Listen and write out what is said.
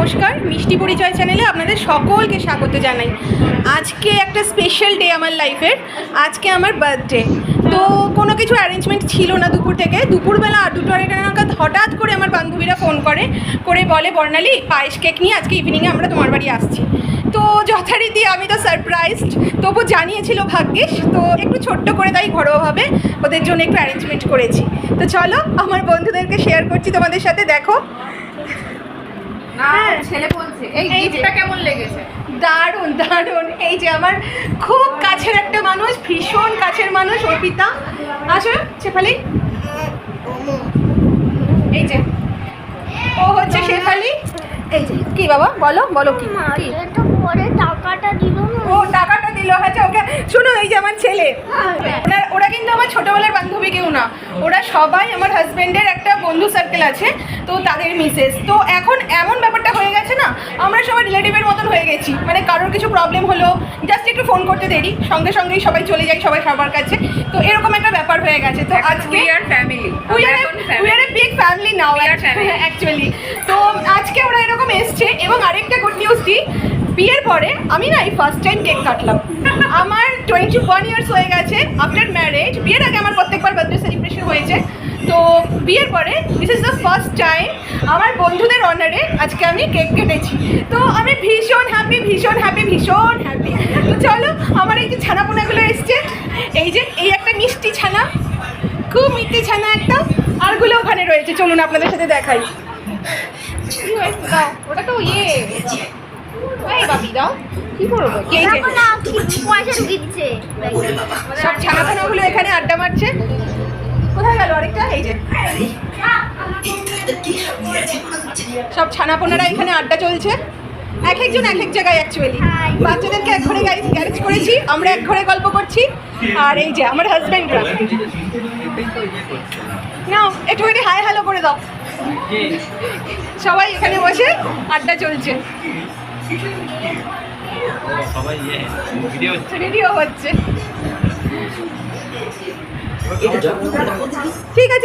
নমস্কার, মিষ্টি পরিচয় চ্যানেলে আপনাদের সকলকে স্বাগত জানাই। আজকে একটা স্পেশাল ডে আমার লাইফের। আজকে আমার বার্থডে। তো কোনো কিছু অ্যারেঞ্জমেন্ট ছিল না দুপুর থেকে। দুপুরবেলা 2-2:30 নাগাদ হঠাৎ করে আমার বান্ধবীরা ফোন করে বলে, বর্ণালী পায়েস কেক নিয়ে আজকে ইভিনিংয়ে আমরা তোমার বাড়ি আসছি। তো যথারীতি আমি তো সারপ্রাইজড, তবু জানিয়েছিল ভাগ্যিস। তো একটু ছোট্ট করে তাই ঘরোয়াভাবে ওদের জন্য একটু অ্যারেঞ্জমেন্ট করেছি। তো চলো আমার বন্ধুদেরকে শেয়ার করছি তোমাদের সাথে, দেখো। ছেলে বলছে এই গিফটটা কেমন লেগেছে? দারুণ দারুণ। এই যে আমার খুব কাছের একটা মানুষ, ভীষণ কাছের মানুষ, অর্পিতা। আসো শেফালি, এই যে ও হচ্ছে শেফালি। এই যে কি বাবা, বলো বলো কি টাকাটা দিল না। ও টাকাটা দিল। আচ্ছা ওকে শুনো, এই যে আমার ছেলে, ওরা কিন্তু আমার ছোটবেলার বান্ধবী কেউ না, ওরা সবাই আমার হাজবেন্ডের একটা বন্ধু সার্কেল আছে, তো তাদের মিসেস। তো এখন এমন ব্যাপারটা হয়ে গেছে না, আমরা সবাই রিলেটিভের মতন হয়ে গেছি। মানে কারোর কিছু প্রবলেম হলো, জাস্ট একটু ফোন করতে দেরি, সঙ্গে সঙ্গেই সবাই চলে যাই, সবাই সবার কাছে। তো এরকম একটা ব্যাপার হয়ে গেছে। তো আজকে we are a big family now actually. তো আজকে ওরা এরকম এসছে। এবং আরেকটা গুড নিউজ দিই, বিয়ের পরে আমি না এই ফার্স্ট টাইম কেক কাটলাম। আমার 21 ইয়ার্স হয়ে গেছে আফটার ম্যারেজ। বিয়ের আগে আমার প্রত্যেকবার বার্থডে সেলিব্রেশন হয়েছে, তো বিয়ের পরে this is the first time আমার বন্ধুদের অনারে আজকে আমি কেক কেটেছি। তো আমি ভীষণ হ্যাপি, ভীষণ হ্যাপি, ভীষণ হ্যাপি। তো চলো, আমার এই যে ছানাপোনাগুলো এসছে, এই যে এই একটা মিষ্টি ছানা, খুব মিষ্টি ছানা একটা, আরগুলো ওখানে রয়েছে। চলুন আপনাদের সাথে দেখাই। ওটা তো এই বাবি দাও, কি করবো? এই যে পয়সা ঢুকিয়ে দিচ্ছে। সব ছানাপোনাগুলো এখানে আড্ডা মারছে। কোথায় গেল আরেকটা? এই যে সব ছানাপোনারা এখানে আড্ডা চলছে। এক একজন এক এক জায়গায় অ্যাকচুয়ালি। বাচ্চাদেরকে এক ঘরে গ্যারেজ করেছি, আমরা এক ঘরে গল্প করছি। আর এই যে আমার হাজব্যান্ডরা, নাও একটুখানি হাই হ্যালো করে দাও। সবাই এখানে বসে আড্ডা চলছে, রেডিও হচ্ছে। ঠিক আছে।